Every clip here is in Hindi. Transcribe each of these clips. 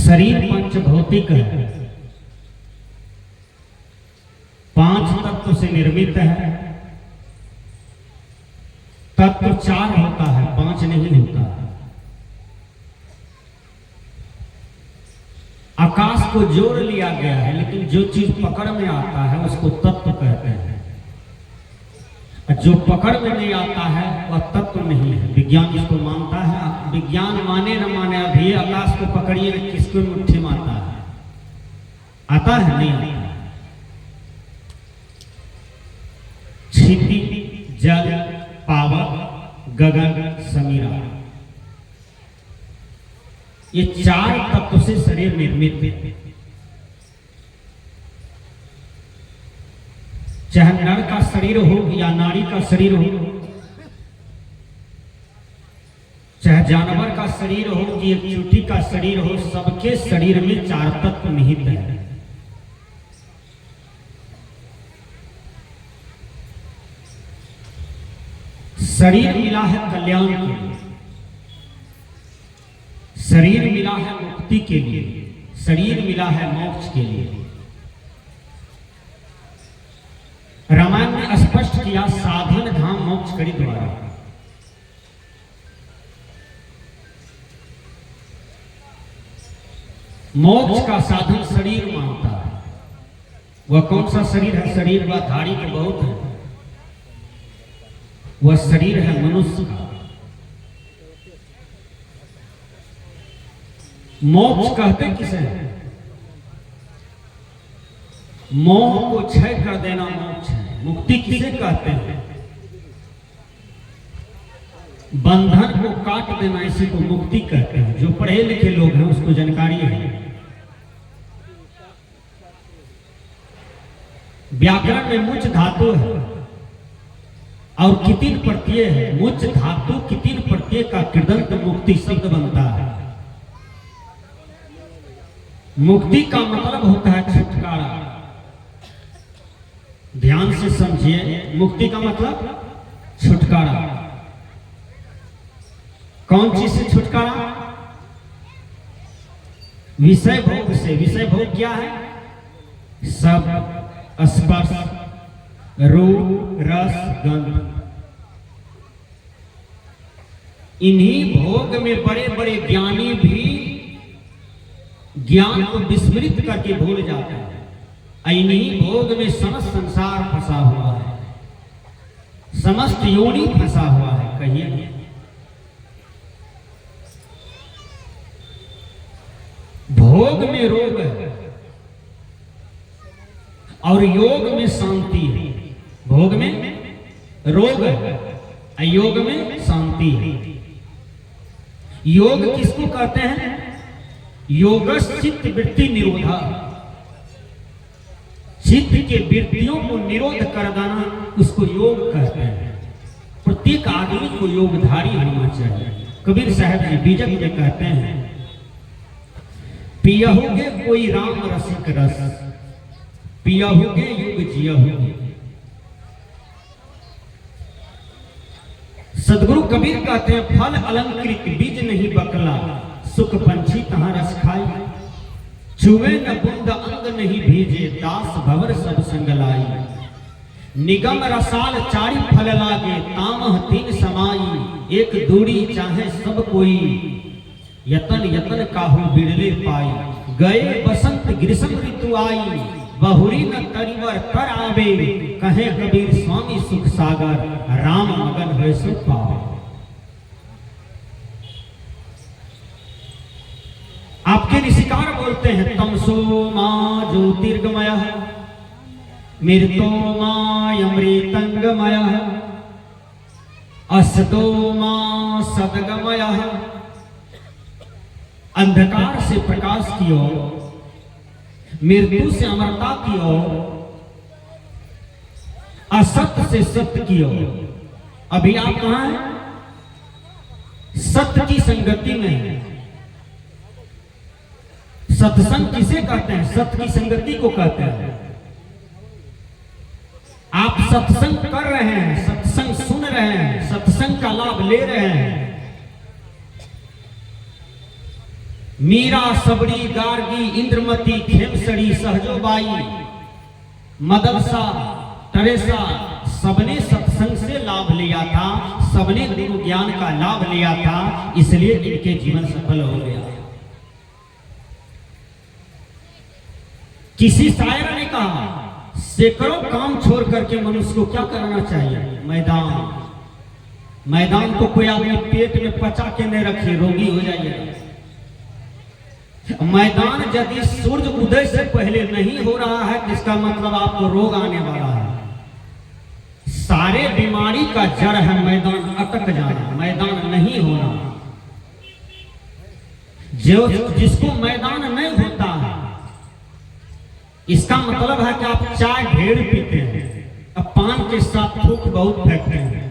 शरीर पंच भौतिक है, 5 तत्व से निर्मित है। तत्व 4 होता है, 5 नहीं होता है। आकाश को जोड़ लिया गया है, लेकिन जो चीज पकड़ में आता है उसको तत्व कहते हैं। जो पकड़ में नहीं आता है वह तत्व नहीं है। विज्ञान इसको मानता है। विज्ञान माने न माने, अभी आकाश को पकड़िए न किसको मुट्ठी में आता है? आता है? नहीं आता। क्षिति, जल, पावक, गगन, समीरा, ये 4 तत्व से शरीर निर्मित है। चाहे नर का शरीर हो या नारी का शरीर हो, चाहे जानवर का शरीर हो कि एक चूटी का शरीर हो, सबके शरीर में 4 तत्व निहित है। शरीर मिला है कल्याण के लिए, शरीर मिला है मुक्ति के लिए, शरीर मिला है मोक्ष के लिए। रामायण ने स्पष्ट किया, साधन धाम मोक्ष करी द्वारा। मोक्ष का साधन शरीर मानता है। वह कौन सा शरीर है? शरीर वह धारी के बहुत है, वह शरीर है मनुष्य का। मोक्ष कहते किसे हैं? मोह को क्षय कर देना मोक्ष है। मुक्ति किसे कहते हैं? बंधन को काट देना, इसी को मुक्ति कहते हैं। जो पढ़े लिखे लोग हैं उसको जानकारी है। व्याकरण में मुच धातु है और कितिन प्रत्यय है। मुच धातु कितिन प्रत्यय का कृदंत मुक्ति शब्द बनता है। मुक्ति का मतलब होता है छुटकारा। ध्यान से समझिए, मुक्ति का मतलब छुटकारा। कौन चीज से छुटकारा? विषय भोग से। विषय भोग क्या है? सब, स्पर्श, रूप, रस, गंध। इन्हीं भोग में बड़े बड़े ज्ञानी भी ज्ञान को विस्मृत करके भूल जाते हैं। इन्हीं भोग में समस्त संसार फंसा हुआ है, समस्त योनि फंसा हुआ है। कहिए, भोग में रोग है और योग में शांति है। भोग में रोग है, योग में शांति है। योग किसको कहते हैं? योगश्चित्त वृत्ति निरोधा। चित्त के वृत्तियों को निरोध कर देना, उसको योग कहते हैं। प्रत्येक आदमी को योगधारी होना चाहिए। कबीर साहब जी बीजक में कहते हैं, पियहुगे कोई राम रसिक रस, पियहुगे युग जियहुगे। सदगुरु कबीर कहते हैं, फल अलंकृत बीज नहीं बकला, सुख पंछी तहां रस खाई। चुवे न बुंद अंग नहीं भीजे, दास भवर सब संग लाई। निगम रसाल चारि फल लागे, तामह 3 समाई। एक दूरी चाहे सब कोई, यतन यतन काहू बिरले पाई। गए बसंत ग्रीष्म ऋतु आई, बहुरी न तरिवर कर आवे। कहे कबीर स्वामी सुख सागर, राम मगन है सुख पावे। आपके ऋषिकार बोलते हैं, तमसो मां ज्योतिर्गमय, मृतो मां अमृतंगमय, असतो मां सदगमय। अंधकार से प्रकाश की ओर, मृत्यु से अमरता की ओर, असत्य से सत्य की ओर। अभी आप कहां हैं? सत्य की संगति में है। सत्संग किसे कहते हैं? सत्य की संगति को कहते हैं। आप सत्संग कर रहे हैं, सत्संग सुन रहे हैं, सत्संग का लाभ ले रहे हैं, मीरा, सबड़ी, गार्गी, इंद्रमती, खेमसड़ी, सहजोबाई, मदरसा, टेरेसा, सबने सत्संग से लाभ लिया था, सबने गुरु ज्ञान का लाभ लिया था, इसलिए इनके जीवन सफल हो गया। किसी शायर ने कहा, सैकड़ों काम छोड़ करके मनुष्य को क्या करना चाहिए? मैदान को कोई आदमी पेट में पचा के नहीं रखे, रोगी हो जाइएगा। मैदान यदि सूर्य उदय से पहले नहीं हो रहा है, इसका मतलब आपको रोग आने वाला है। सारे बीमारी का जड़ है मैदान अटक जाना, मैदान नहीं होना। जो जिसको मैदान नहीं होता है, इसका मतलब है कि आप चाय ढेर पीते हैं, अब पान के साथ थूक बहुत फेंकते हैं।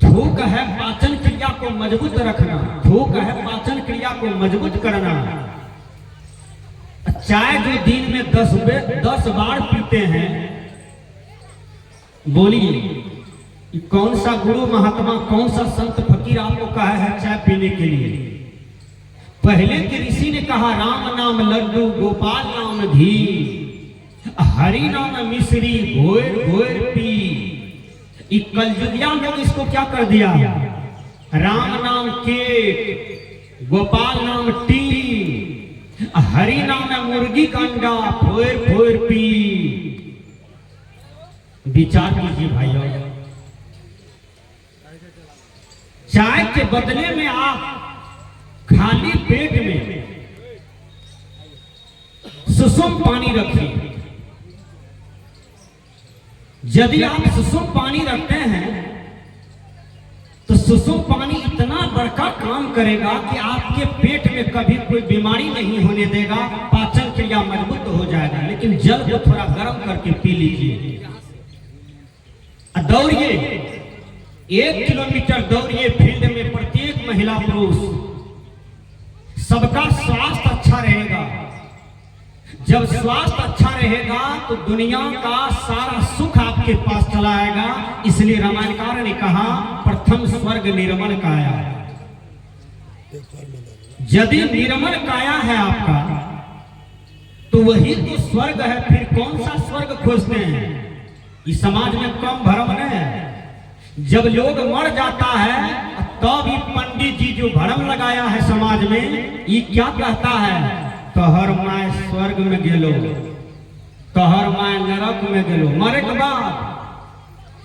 थूक है पाचन क्रिया को मजबूत रखना, थूक है पाचन क्रिया को मजबूत करना। चाय जो दिन में 10 बार पीते हैं, बोलिए कौन सा गुरु महात्मा, कौन सा संत फकीर आपको कहा है चाय पीने के लिए? पहले के ऋषि ने कहा, राम नाम लड्डू, गोपाल नाम घी, हरि नाम मिश्री, घोर घोर पी। कलयुगिया में इसको क्या कर दिया? राम नाम केक, गोपाल नाम टी, हरि नाम मुर्गी का अंडा, फोर फोर पी। विचार कीजिए भाइयों, चाय के बदले में आप खाली पेट में सुसुम पानी रखिए। यदि आप सुसुम पानी रखते हैं तो सुसुम पानी इतना बड़का काम करेगा कि आपके पेट में कभी कोई बीमारी नहीं होने देगा, पाचन क्रिया मजबूत हो जाएगा। लेकिन जल को थोड़ा गर्म करके पी लीजिए। दौड़िए, 1 किलोमीटर दौड़िए फील्ड में, प्रत्येक महिला पुरुष, सबका स्वास्थ्य अच्छा रहेगा। जब स्वास्थ्य अच्छा रहेगा तो दुनिया का सारा सुख आपके पास चला आएगा। इसलिए रामायणकार ने कहा, प्रथम स्वर्ग निर्मल काया। यदि निर्मल काया है आपका तो वही तो स्वर्ग है। फिर कौन सा स्वर्ग खोजते हैं? इस समाज में कम भ्रम नहीं है। जब लोग मर जाता है तब भी पंडित जी जो भरम लगाया है समाज में, ये क्या कहता है? तोहर माय स्वर्ग में गेलो, तोहर माय नरक में गेलो। मरे के बाद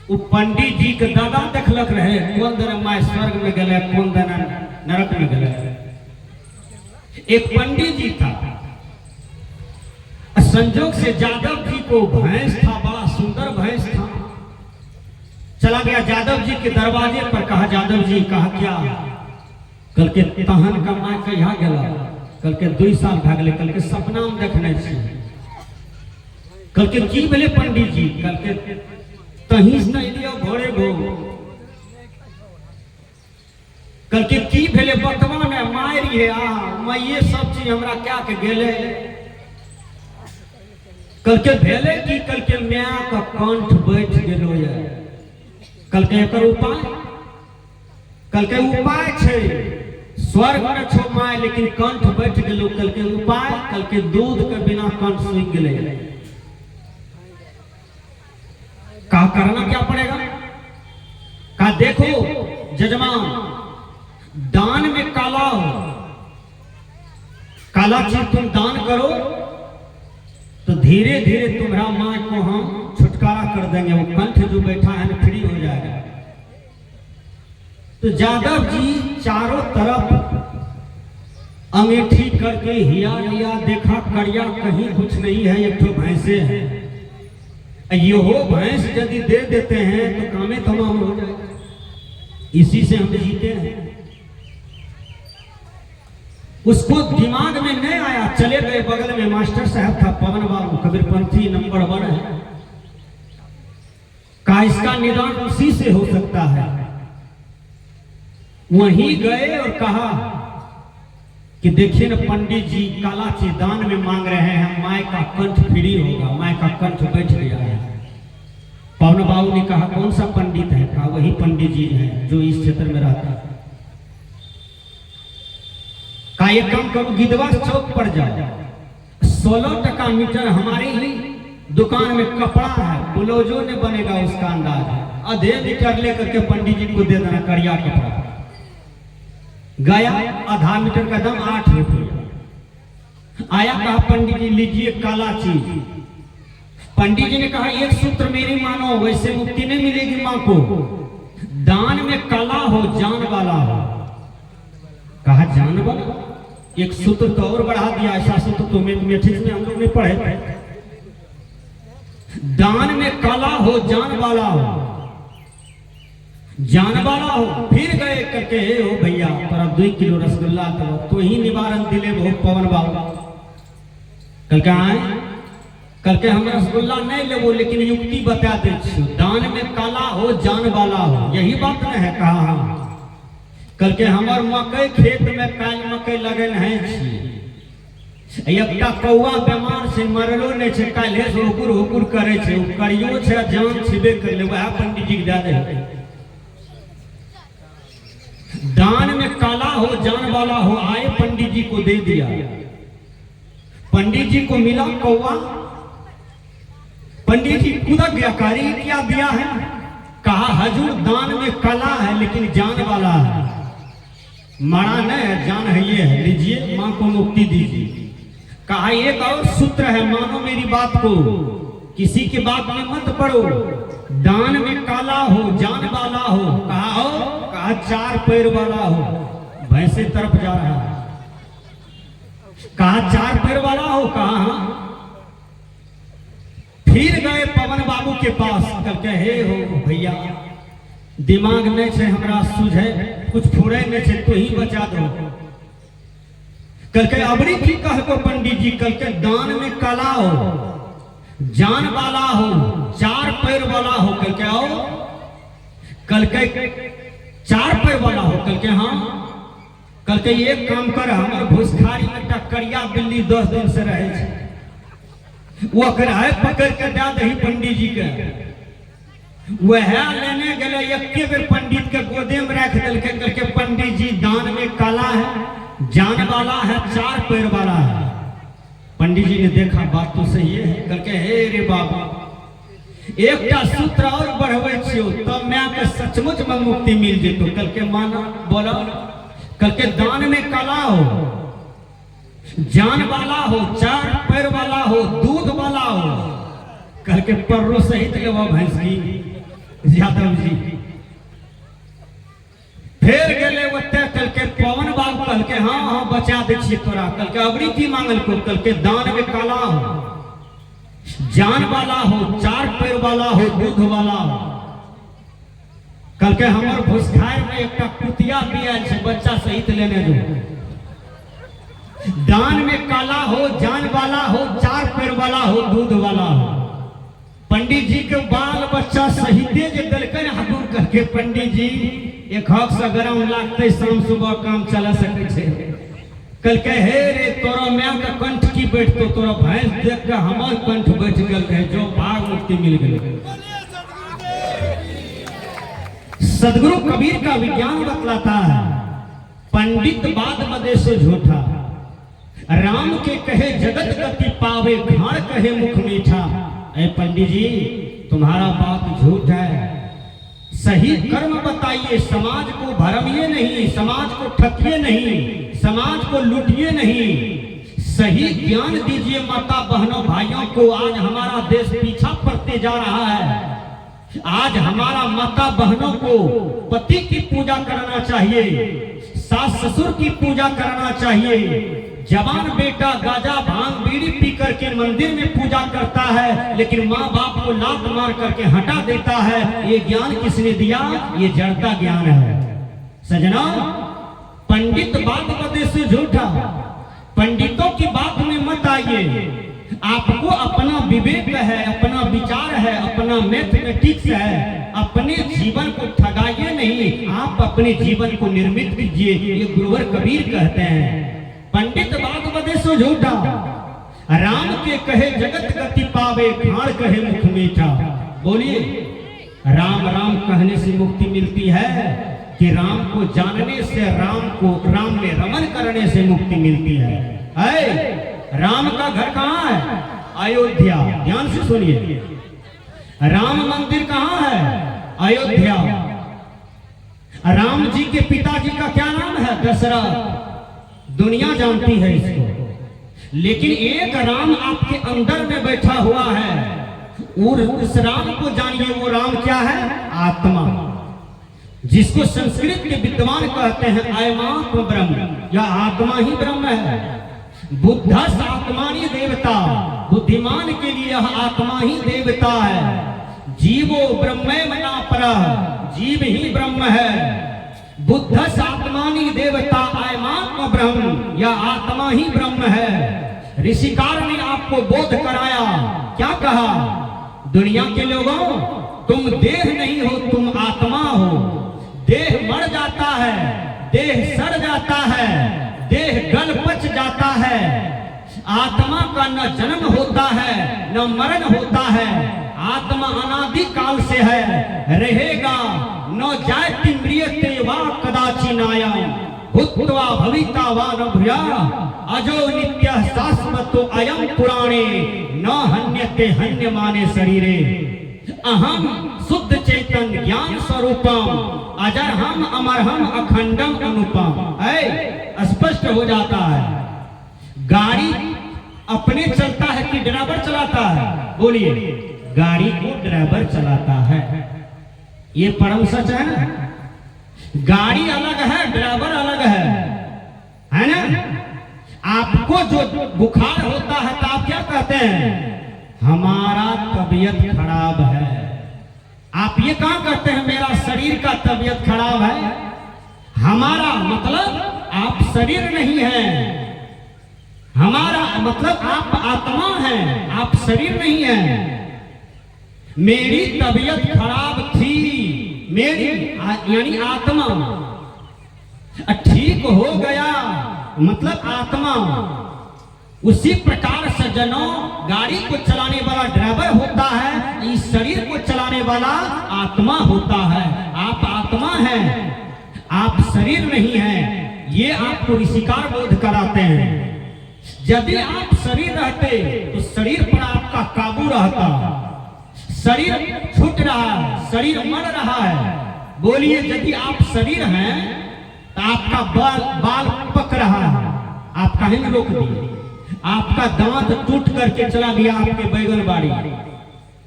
वो पंडित जी के दादा देखलक रहे, कौन दिन माय स्वर्ग में गेले, कौन दिन नरक में गेले। एक पंडित जी था, संजोग से यादव जी को भैंस था, बड़ा सुंदर भैंस था। चला गया यादव जी के दरवाजे पर, कहा यादव जी, कहा क्या? कल के तहन का माय कहिया गेला? कल के 2 साल भा गेले, कल के सपना में देखने छी। कल के की भेले पंडित जी? कल के तही से लियो भोरे भो। कल के की भेले? वर्तमान में मारी है, मैं ये सब चीज हमरा क्या के गेले। कल के भेले की? कल के माया का कंठ बैठ गेलो है। कल के एकर उपाय? कल के उपाय छे, स्वर्ग में छो माय लेकिन कंठ बैठ गेलो। कल के उपाय? कल के दूध के बिना कंठ सूख गेले। का करना क्या पड़ेगा? का देखो जजमान, दान में काला हो, काला चीज तुम दान करो तो धीरे धीरे तुम्हारा माँ को हम छुटकारा कर देंगे। वो कंठ जो बैठा है ना, फ्री हो जाएगा। तो यादव जी चारों तरफ अंगीठी करके हिया लिया, देखा करिया कहीं कुछ नहीं है, एक तो भैंसे हैं। यो भैंस यदि दे देते हैं तो कामे तमाम हो जाएगा। इसी से हम जीते हैं। उसको दिमाग में नहीं आया, चले गए बगल में मास्टर साहब था, पवन बाबू, कबीरपंथी नंबर 1 है, का इसका निदान उसी से हो सकता है। वहीं गए और कहा कि देखिए ना पंडित जी काला चीज दान में मांग रहे हैं, माय का कंठ फ्री होगा। माय का कंठ बैठ गया है। पवन बाबू ने कहा कौन सा पंडित है? कहा वही पंडित जी है जो इस क्षेत्र में रहता है। का एक काम करो, गिदवा चौक पर जाओ, 16 टका मीटर हमारे ही दुकान में कपड़ा है, ब्लाउजो ने बनेगा उसका अंदाज, आधे मीटर लेकर के पंडित जी को दे देना करिया कपड़ा। गया, आधा मीटर का दाम 8 रुपया। आया, कहा पंडित जी लीजिए काला चीज। पंडित जी ने कहा एक सूत्र मेरी मानो, वैसे मुक्ति नहीं मिलेगी मां को, दान में काला हो जान वाला हो। कहा जान वाला, एक सूत्र तो और बढ़ा दिया, ऐसा सूत्र तो मैट्रिक्स में हम लोग ने पढ़े थे, दान में काला हो जान वाला हो, जान वाला हो। फिर गए करके हो भैया तोरा 2 किलो रसगुल्ला तो ही निवारण दिले बहुत पवन बाबू। कल के आए, कल के हम रसगुल्ला नहीं लेबो, लेकिन युक्ति बता दे, दान में काला हो जान वाला हो, यही बात न है। कहा कल के हमार मकई खेत में काल मकई लगल है, एकटा कौआ बीमार से मरलो नहीं छे, काल्हे से हुकुर हुकुर करे छे, करियो छे जान छिबे कर ले, वह पंडित जी के दे दे। दान में काला हो जान वाला हो, आए पंडित जी को दे दिया। पंडित जी को मिला कौआ, पंडित जी खुदा ज्ञाकारी क्या दिया है? कहा हजूर दान में काला है लेकिन जान वाला है, मरा नहीं है, जान है ये है, लीजिए मां को मुक्ति दीजिए। कहा एक और सूत्र है, मानो मेरी बात को, किसी की बात में मत पड़ो, दान में काला हो जान वाला हो। कहा हो, कहा 4 पैर वाला हो, भैंसे तरफ जा रहा है। कहा 4 पैर वाला हो, कहा हाँ। फिर गए पवन बाबू के पास, करके हे हो भैया दिमाग नहीं छे हमरा सूझे, कुछ फुरे नहीं छे, तो ही बचा दो। करके अबरी की कह को पंडित जी, करके दान में काला हो जान वाला हो 4 पैर वाला हो, करके आओ, करके 4 पैर वाला हो, करके हाँ। करके एक काम कर, हमारे भूसखारी में टकरिया बिल्ली 10 दिन से रहे छे, वो है पकड़ के दे दही पंडित जी के। वह लेने गए, एक बेर पंडित के गोदे में रख दिल के, करके पंडित जी दान में काला है जान वाला है 4 पैर वाला है। पंडित जी ने देखा बात तो सही है, करके हे रे बाबा एक सूत्र और बढ़वे छियो, तब मैं के सचमुच में मुक्ति मिल जेतो। कल के माना बोला, कल के दान में काला हो जान वाला हो 4 पैर वाला हो दूध वाला हो, कल के पर्रो सहित ले वो भैंस की यादव जी। फिर गए वते, कल के पवन बाबू कल के हाँ हाँ बचा दे छिए तोरा। कल के अबरी की मांगल को, कल के दान में काला हो जान वाला हो 4 पैर वाला हो दूध वाला हो। कल के हमार भूसखार में एक कुतिया भी आयल छे, बच्चा सहित लेने जो। दान में काला हो जान वाला हो 4 पैर वाला हो दूध वाला हो। पंडित जी के बाल बच्चा सहिते जे दलकन हबूर करके, पंडित जी एक हक से गरम लागते, शाम सुबह काम चला सके छे। कल के हे रे तोरा मैं का कंठ की बैठतो, तोरा भैंस देख के हमार कंठ बैठ गल है, जो भाग मुक्ति मिल गई। सदगुरु कबीर का विज्ञान बतलाता है, पंडित बात बदे से झूठा, राम के कहे जगत गति पावे, घाड़ कहे मुख मीठा। ऐ पंडित जी तुम्हारा बात झूठ है, सही कर्म बताइए, समाज को भरमिए नहीं, समाज को ठगिए नहीं, समाज को लूटिए नहीं, सही ज्ञान दीजिए माता बहनों भाइयों को। आज हमारा देश पीछा पड़ते जा रहा है, आज हमारा माता बहनों को पति की पूजा करना चाहिए, सास ससुर की पूजा करना चाहिए। जवान बेटा गाजा भांग बीड़ी पी करके मंदिर में पूजा करता है, लेकिन माँ बाप को लात मार करके हटा देता है। ये ज्ञान किसने दिया? ये जड़ता ज्ञान है। सजना, पंडित बात बदे से झूठा, पंडितों की बात में मत आइए। आपको अपना विवेक है, अपना विचार है, अपना मैथमेटिक्स है, अपने जीवन को ठगाइए नहीं, आप अपने जीवन को निर्मित कीजिए। ये गुरुवर कबीर कहते हैं, पंडित बात बदे सो झूठा, राम के कहे जगत गति पावे, घाड़ कहे मुख मीठा। बोलिए, राम राम कहने से मुक्ति मिलती है, कि राम को जानने से राम में रमन करने से मुक्ति मिलती है। राम का घर कहाँ है? अयोध्या। ध्यान से सुनिए, राम मंदिर कहाँ है? अयोध्या। राम जी के पिताजी का क्या नाम है? दशरथ। दुनिया जानती है इसको, लेकिन एक राम आपके अंदर में बैठा हुआ है, और उस राम को जानिए। वो राम क्या है? आत्मा, जिसको संस्कृत के विद्वान कहते हैं अयमात्म ब्रह्म, या आत्मा ही ब्रह्म है। बुद्धस आत्मानी देवता, बुद्धिमान के लिए यह आत्मा ही देवता है। जीवो ब्रह्मे मना परः, जीव ही ब्रह्म है। बुद्धस आत्मानी देवता अयमात्म ब्रह्म, या आत्मा ही ब्रह्म है। ऋषिकार ने आपको बोध कराया, क्या कहा? दुनिया के लोगों, तुम देह नहीं हो, तुम आत्मा हो। देह मर जाता है, देह सड़ जाता है, देह गल पच जाता है। आत्मा का न जन्म होता है न मरण होता है। आत्मा अनादि काल से है, रहेगा। न जायति म्रियते वा कदाचिनाया, भूत्वा भविता वा न भूया, अजो नित्यः शाश्वतो अयं पुराणे, न हन्यते हन्यमाने शरीरे। अहम शुद्ध चेतन ज्ञान स्वरूपम, अजर हम अमर हम अखंडम अनुपम। स्पष्ट हो जाता है। गाड़ी अपने चलता है कि ड्राइवर चलाता है? बोलिए, गाड़ी को ड्राइवर चलाता है, ये परम सच है ना। गाड़ी अलग है, ड्राइवर अलग है ना। आपको जो बुखार होता है तो आप क्या कहते हैं? हमारा तबीयत खराब है। आप ये कहां कहते हैं? मेरा शरीर का तबीयत खराब है। हमारा मतलब आप शरीर नहीं है, हमारा मतलब आप आत्मा हैं, आप शरीर नहीं है। मेरी तबीयत खराब थी, मेरी यानी आत्मा ठीक हो गया, मतलब आत्मा। उसी प्रकार सज्जनों, गाड़ी को चलाने वाला ड्राइवर होता है, इस शरीर को चलाने वाला आत्मा होता है। आप आत्मा हैं, आप शरीर नहीं हैं। ये आपको ऋषिकार बोध कराते हैं। यदि आप शरीर रहते तो शरीर पर आपका काबू रहता। शरीर छूट रहा है, शरीर मर रहा है। बोलिए, यदि आप शरीर हैं तो आपका बाल पक रहा है, आप काहे में रोक दिए? आपका दांत टूट करके चला गया आपके बैगन बाड़ी,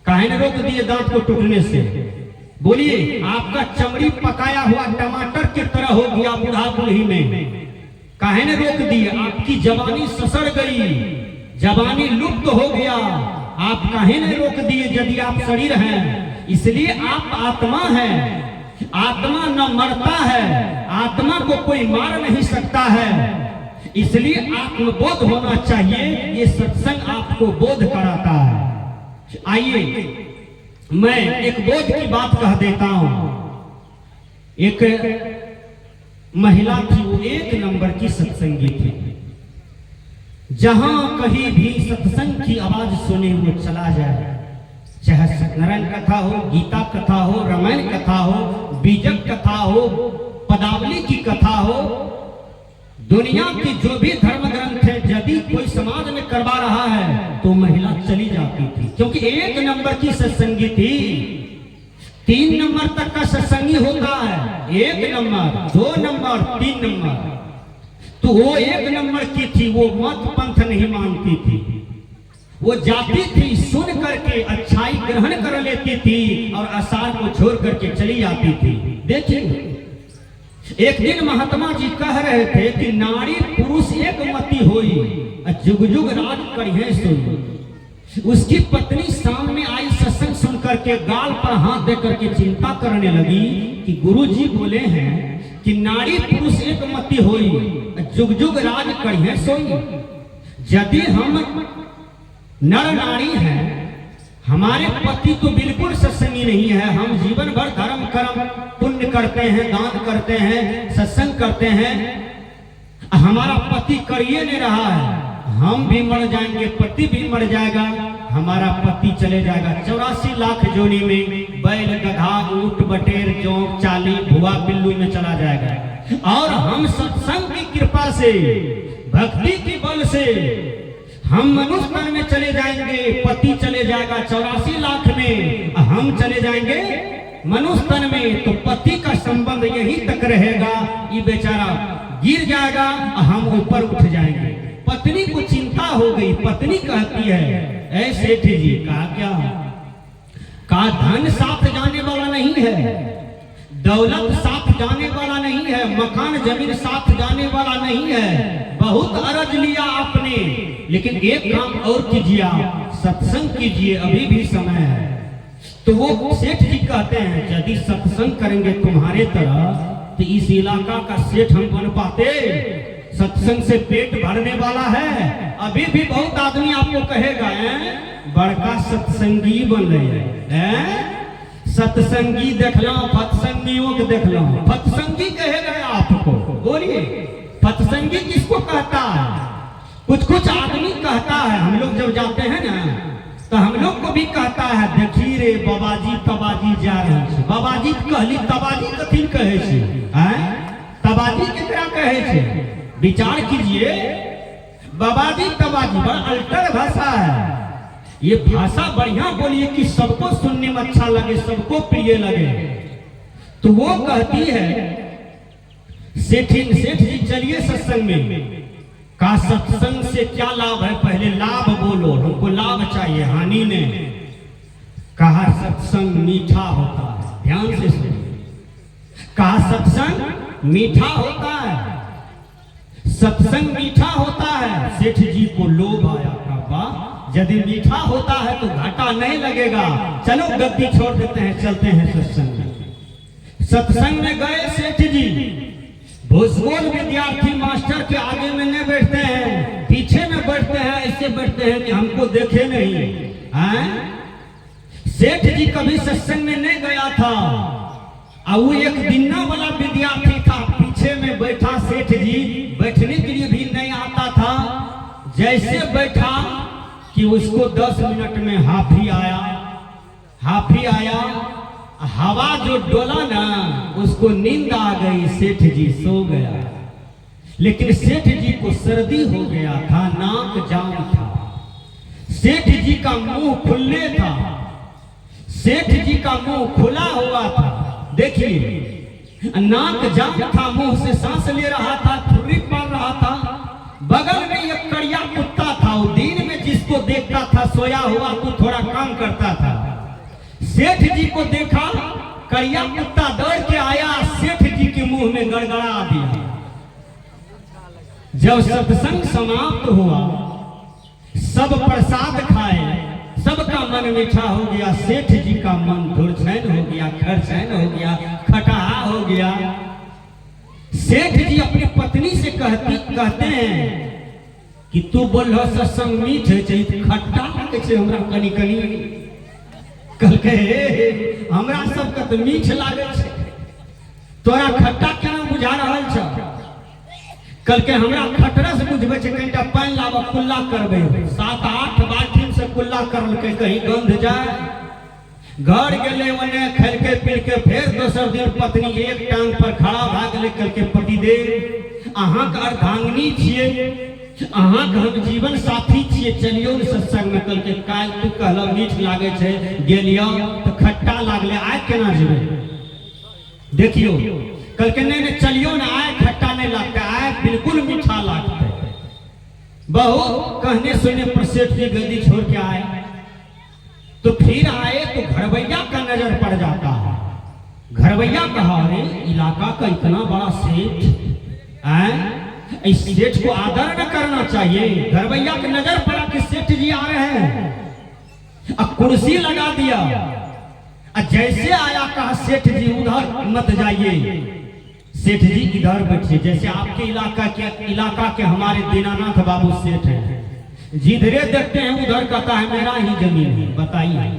काहे ने रोक दिए दांत को टूटने से? बोलिए, आपका चमड़ी पकाया हुआ टमाटर की तरह हो गया बूढ़ा बूढ़ी में, काहे ने रोक दिए? आपकी जवानी ससड़ गई, जवानी लुप्त हो गया, आप काहे ने रोक दिए? यदि आप शरीर हैं, इसलिए आप आत्मा हैं। आत्मा न मरता है, आत्मा को कोई मार नहीं सकता है। इसलिए आत्मबोध होना चाहिए। ये सत्संग आपको बोध कराता है। आइए मैं एक बोध की बात कह देता हूं। एक महिला थी, वो 1 नंबर की सत्संगी थी। जहां कहीं भी सत्संग की आवाज सुने वो चला जाए, चाहे सत्यनारायण कथा हो, गीता कथा हो, रामायण कथा हो, बीजक कथा हो, पदावली की कथा हो, दुनिया की जो भी धर्म ग्रंथ है, यदि कोई समाज में करवा रहा है तो महिला चली जाती थी, क्योंकि 1 नंबर की सत्संगी थी। 3 नंबर तक का सत्संगी होता है, 1 नंबर, 2 नंबर, 3 नंबर। तो वो 1 नंबर की थी, वो मत पंथ नहीं मानती थी। वो जाती थी, सुन करके अच्छाई ग्रहण कर लेती थी और आसार को छोड़ करके चली जाती थी। देखिए, एक दिन महात्मा जी कह रहे थे कि नारी पुरुष एक मति होई, जुग जुग राज करिहे सोई। उसकी पत्नी सामने आई, सत्संग सुन करके गाल पर हाथ दे करके चिंता करने लगी कि गुरुजी बोले हैं कि नारी पुरुष एक मति होई, जुग जुग राज करिहे सोई। यदि हम नर नारी हैं, हमारे पति तो बिल्कुल सत्संगी नहीं है, हम जीवन भर धर्म कर्म पुण्य करते हैं, दान करते हैं, सत्संग करते हैं, हमारा पति करिए नहीं रहा है, हम भी मर जाएंगे, पति भी मर जाएगा, हमारा पति चले जाएगा 84 लाख जोनी में, बैल गधा ऊंट बटेर जोंक चाली भुआ बिल्लू में चला जाएगा। और हम सत्संग की कृपा से, भक्ति की बल से हम मनुष्य तन में चले जाएंगे। पति चले जाएगा 84 लाख में, हम चले जाएंगे मनुष्य तन में। तो पति का संबंध यहीं तक रहेगा, ये बेचारा गिर जाएगा, हम ऊपर उठ जाएंगे। पत्नी को चिंता हो गई। पत्नी कहती है, ऐ सेठ जी, कहा क्या? कहा धन साथ जाने वाला नहीं है, दौलत साथ जाने वाला नहीं है, मकान जमीन साथ जाने वाला नहीं है। बहुत अरज लिया आपने, लेकिन एक काम और कीजिए, आप सत्संग कीजिए, अभी भी समय है। तो वो सेठ जी कहते हैं, यदि सत्संग करेंगे तुम्हारे तरह तो इस इलाका का सेठ हम बन पाते? सत्संग से पेट भरने वाला है। अभी भी बहुत आदमी आपको कहेगा, बड़का सत्संगी बन रहे हैं, सत्संगी देख लो, फत्संगियों को देख लो। फत्संगी कहेगा आपको? बोलिए, फत्संगी किसको कहता है? कुछ कुछ आदमी कहता है। हम लोग जब जाते हैं ना, तो हम लोग को भी कहता है, देखी रे बाबाजी तबाजी जा रहे हैं। बाबाजी कहली, तबाजी कथी कहे छे? तबाजी केकरा कहे छे? विचार कीजिए। बाबाजी तबाजी बड़ा अल्टर भाषा है। ये भाषा बढ़िया बोलिए कि सबको सुनने में अच्छा लगे, सबको प्रिय लगे। तो वो कहती है, सेठ जी चलिए सत्संग में। का सत्संग से क्या लाभ है? पहले लाभ बोलो, हमको लाभ चाहिए, हानि नहीं। कहा सत्संग मीठा होता है, ध्यान से सुनिए। कहा सत्संग मीठा होता है, सत्संग मीठा होता है। सेठ जी को लोभ आया, कहा यदि मीठा होता है तो घाटा नहीं लगेगा, चलो गद्दी छोड़ देते हैं, चलते हैं सत्संग में। सत्संग में गए सेठ जी। भूसगोल विद्यार्थी मास्टर के आगे में नहीं बैठते हैं, पीछे में बैठते हैं, ऐसे बैठते हैं कि हमको देखे नहीं हैं। सेठ जी कभी सत्संग में नहीं गया था, और वो एक दिन्ना वाला विद्यार्थी था, पीछे में बैठा। सेठ जी बैठने के लिए भी नहीं आता था। जैसे बैठा कि उसको 10 मिनट में हाफी आया, हवा जो डोला ना, उसको नींद आ गई, सेठ जी सो गया। लेकिन सेठ जी को सर्दी हो गया था, नाक जाम था, सेठ जी का मुंह खुले था, सेठ जी का मुंह खुला हुआ था। देखिए, नाक जाम था, मुंह से सांस ले रहा था, थुर्री मार रहा था। बगल में एक कड़िया कुत्ता था, वो दिन में जिसको देखता था सोया हुआ तो थोड़ा काम करता था। सेठ जी को देखा, कड़िया कुत्ता दौड़ के आया, सेठ जी के मुंह में गड़गड़ा दिया। जब सत्संग समाप्त हुआ, सब प्रसाद खाए, सबका मन मीठा हो गया, सेठ जी का मन धुरचैन हो गया, खरचैन हो गया, खटाहा हो गया। सेठ जी अपनी पत्नी से कहते हैं कि तू बोल सत्संग मीठ है, खट्टा लगे हमरा कनी कनी। कल के हमरा सबके तो मीठ लागे छे, तोरा खट्टा केना बुझा रहल छ? कल के हमरा खटरस बुझबे छे, कनिटा पानी लाबा कुल्ला करबे, 7-8 बाल्टी से कुल्ला करल के कहीं गंध जाए। घर गेले ओने खेल के पीर के, फिर दोसर दिन पत्नी एक टांग पर खड़ा भ गेले। कल के पति देव, अहाँ के अर्धांगिनी छिए, अहाँ के हम जीवन साथी छिए, चलियो न सत्संग में। कल के काल तू कहला मीठ लागे छे, गेलियो तो खट्टा लागले, आय केना जेबे? देखियो, कल के नहीं चलियो ना, आय खट्टा नहीं लगता, आय बिल्कुल मीठा लगता है। बहुत कहने सुने पर सेठ जी गद्दी छोड़ के आए। तो फिर आए तो घरवैया का नजर पड़ जाता है। घरवैया कहा, अरे इलाका का इतना बड़ा सेठ, इस सेठ को आदर न करना चाहिए। घरवैया की नजर पड़ा कि सेठ जी आ रहे हैं, अब कुर्सी लगा दिया। जैसे आया कहा, सेठ जी उधर मत जाइए, सेठ जी इधर बैठिए। जैसे आपके इलाका के हमारे दीनानाथ बाबू सेठ हैं, जिधरे देखते हैं उधर कहता है मेरा ही जमीन है। बताइए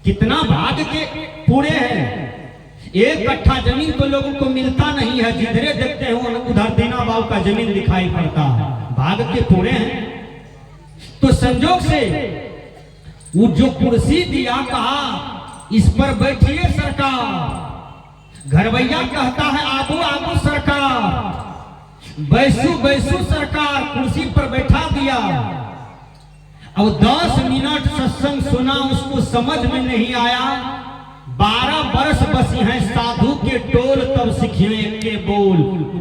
कितना भाग के पूरे हैं। 1 कट्ठा जमीन तो लोगों को मिलता नहीं है, जिधरे देखते हैं उधर दीना बाबू का जमीन दिखाई पड़ता है, भाग के पूरे हैं। तो संजोग से वो जो कुर्सी दिया, कहा इस पर बैठिए सरकार। घरवैया कहता है आबू आबू सरकार, बैसू बैसू सरकार, कुर्सी पर बैठा दिया। अब 10 मिनट सत्संग सुना, उसको समझ में नहीं आया। 12 बरस बसी हैं साधु के टोल, तब सीखे के बोल।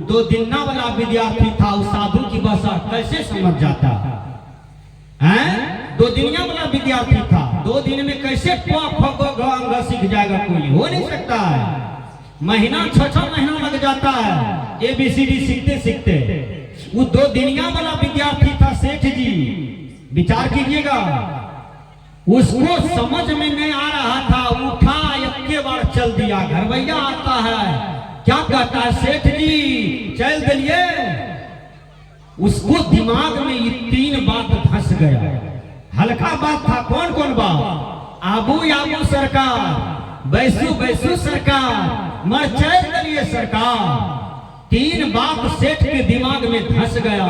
2 दिन वाला विद्यार्थी था, उस साधु की भाषा कैसे समझ जाता है? 2 दिन वाला विद्यार्थी था, 2 दिन में कैसे सीख जाएगा? कोई हो नहीं सकता है। महीना 6 महीना लग जाता है ABCD सीखते सीखते। वो 2 दिन वाला विद्यार्थी था सेठ जी, विचार कीजिएगा। उसको समझ में नहीं आ रहा था, उठा एक बार चल दिया। घरवैया आता है, क्या कहता है? सेठ जी चल दिलिए। उसको दिमाग में ये 3 बात धंस गया। हल्का बात था, कौन कौन बात? आबू आबू सरकार, बैसू बैसू सरकार, मर चल दिलिए सरकार। 3 बात सेठ के दिमाग में धंस गया।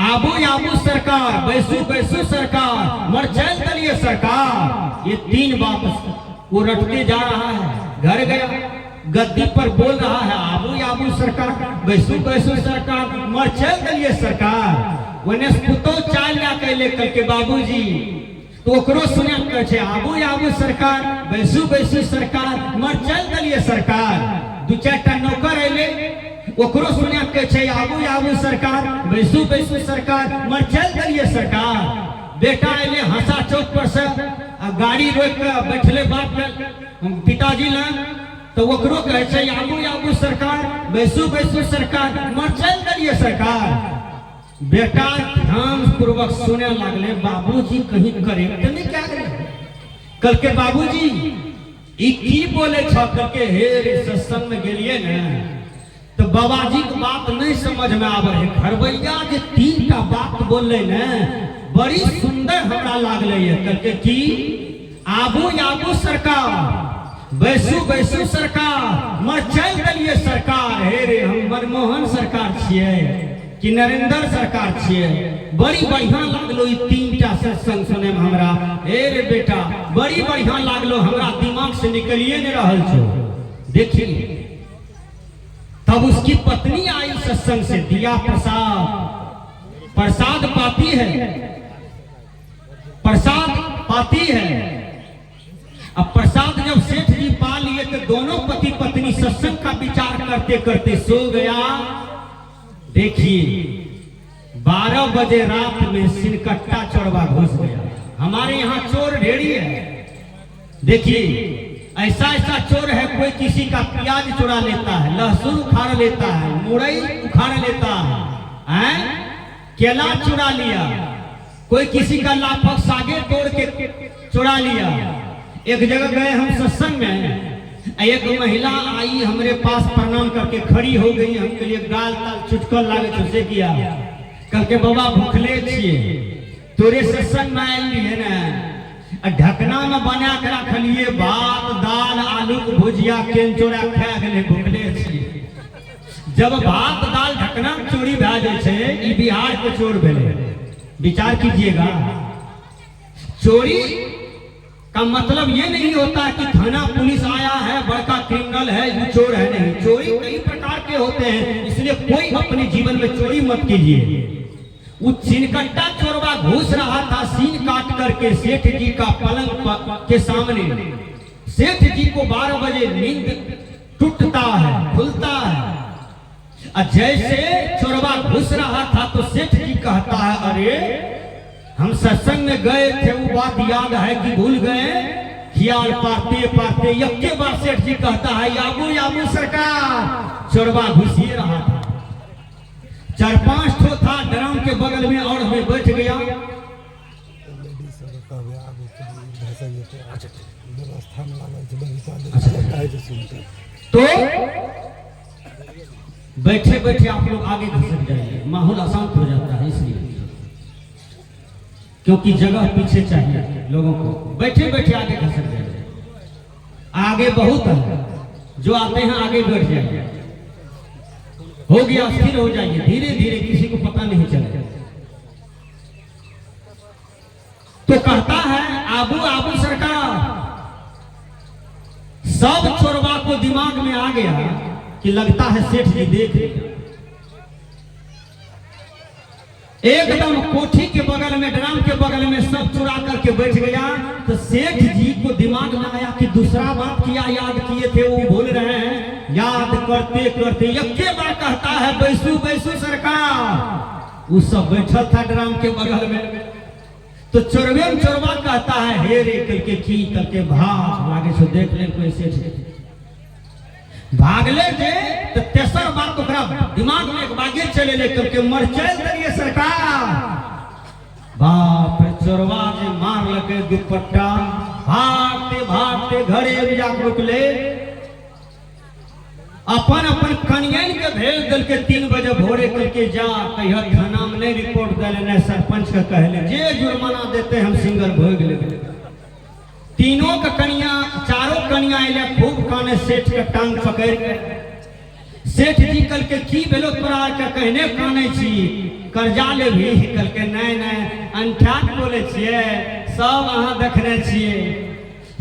आबू आबू सरकार, बैसू बैसू सरकार, मर चल दिलिए सरकार। ये 3 बात वो रटते जा रहा है। घर गया, गद्दी पर बोल रहा है आबू आबू सरकार, बैसू बैसू सरकार, मर चल दिलिए सरकार। पुतो चाल ना कैले करके बाबूजी, तो ओकरो सुना कहे आबू आबू सरकार, बैसू बैसू सरकार, मर चल दिलिए सरकार। 2-4 टा नौकर अले, ओकरो सुना कहे आबू आबू सरकार, बैसू बैसू सरकार, मर चल दिलिए सरकार। बेटा अले हंसा चौक पर से गाड़ी रोक के बैठले बाप पिताजी ला, तो ओकरो कहे आबू आबू सरकार, बैसू बैसू सरकार, मर चल दिलिए सरकार। बेटा ध्यान पूर्वक सुने लगले, बाबूजी कहीं करेक्ट नहीं क्या करे? कल के बाबूजी ई की बोले छ करके हे रे सत्संग में गेलिए ने, तो बाबाजी की बात नहीं समझ में आवे है। घरवैया जे 3 टा बात बोलले ने, बड़ी सुंदर हमरा लागले है। करके की आबू आबू सरकार, बैसू बैसू सरकार, मर चल दिलिए सरकार। हे रे हम मनमोहन सरकार छिए कि नरेंद्र सरकार छिए? बड़ी बढ़िया लागलो ई 3 टा सत्संग सुने में हमरा। हे रे बेटा बड़ी बढ़िया लागलो, हमरा दिमाग से निकलिए नहीं रहल छो। देखिए तब उसकी पत्नी आई सत्संग से, दिया प्रसाद, प्रसाद पाती है, प्रसाद पाती है। अब प्रसाद जब सेठ जी पा लिए तो दोनों पति पत्नी सत्संग का विचार करते करते सो गया। देखिए 12 बजे रात में सिनकट्टा चोरवा घुस गया। हमारे यहाँ चोर ढेरी है। देखिए ऐसा ऐसा चोर है, कोई किसी का प्याज चुरा लेता है, लहसुन उखाड़ लेता है, मुरई उखाड़ लेता है, केला चुरा लिया, कोई किसी का लाफक सागे तोड़ के चुरा लिया। एक जगह गए हम सत्संग में, एक महिला आई हमरे पास, प्रणाम करके खड़ी हो गई। हम कहिए गाल ताल चुटकल लागे तुझसे किया, करके बाबा भूखले छिए, तोरे सत्संग में आइली है ना, ढकना में बना के रखलिए भात दाल आलू के भुजिया, केंचोरा खा गेले, भूखले छिए। जब भात दाल ढकना चोरी भए जाए छे, ई बिहार के चोर भेले। विचार कीजिएगा, चोरी का मतलब ये नहीं होता कि थाना पुलिस आया है, बड़का क्रिमिनल है, वो चोर है। नहीं, चोरी कई प्रकार के होते हैं, इसलिए कोई अपने जीवन में चोरी मत कीजिए। वो सिनकट्टा चोरवा घुस रहा था, सीन काट करके सेठ जी का पलंग के सामने। सेठ जी को 12 बजे नींद टूटता है, खुलता है। जैसे चोरवा घुस रहा था तो सेठ जी कहता है, अरे हम सत्संग में गए थे, वो बात याद है कि भूल गए? ख्याल पाते पाते एक बार सेठ जी कहता है आबू आबू सरकार। चोरवा घुसिए रहा था, 4-5 ठो था, ड्रम के बगल में और में बैठ गया। तो बैठे बैठे आप लोग आगे घुसक जाइए, माहौल अशांत हो जाता है। इसलिए क्योंकि जगह पीछे चाहिए लोगों को, बैठे बैठे आगे घुसक जाइए। आगे बहुत है, जो आते हैं आगे बैठ जाइए। हो गया, स्थिर हो जाइए, धीरे धीरे, किसी को पता नहीं चलेगा। तो कहता है सब चोरवा को दिमाग में आ गया कि लगता है सेठ जी देख लिया। एकदम कोठी के बगल में, ड्राम के बगल में सब चुरा करके बैठ गया। तो सेठ जी को दिमाग में आया कि दूसरा बात किया याद किए थे वो भूल रहे हैं। याद करते करते एक बार कहता है बैसू बैसू सरकार। वो सब बैठा था ड्राम के बगल में। तो चोरवे में चोरवा कहता है हे रे करके की करके भाग लागे सो देख ले कोई सेठ भागले थे। तो तेसर बात ओकरा दिमाग में एक बागे चले ले करके मर चल दिए सरकार। बाप रे चोरवा ने मार लगे दुपट्टा। भागते भागते घरे में जाकर रुकले। अपन अपन कनियन के भेज दल के 3 बजे भोरे करके जा कहिया थाना में नहीं रिपोर्ट दले नहीं सरपंच का कहले जे जुर्माना देते हम सिंगर भोग ले। तीनों का कनिया चारों कनिया अले खूब काने सेठ के टांग पकड़ के। सेठ जी कल के की भेलो तोरा के कहने काने छी कर्जा ले भी कल के नहीं नहीं अनठाक बोले छिए सब अहाँ देखने छिए।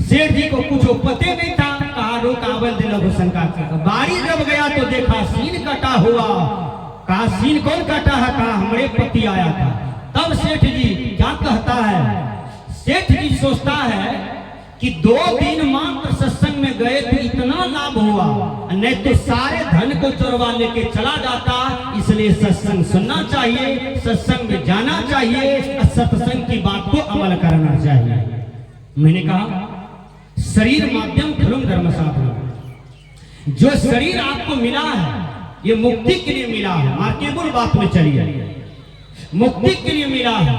सेठ जी को कुछ पते नहीं था। कहा रोक आवल दिल शंका का बारी जब गया तो देखा सीन कटा हुआ। कहा सीन कौन कटा है? कहा हमारे पति आया था। तब सेठ जी क्या कहता है? सेठ जी सोचता है कि 2 दिन मात्र सत्संग में गए तो इतना लाभ हुआ, नहीं तो सारे धन को चोरवा लेके चला जाता। इसलिए सत्संग सुनना चाहिए, सत्संग में जाना चाहिए, सत्संग की बात को अमल करना चाहिए। मैंने कहा शरीर माध्यम धर्म धर्म साधन। जो शरीर आपको मिला है ये मुक्ति के लिए मिला है। मार्केबुल बात में चलिए, मुक्ति के लिए मिला है।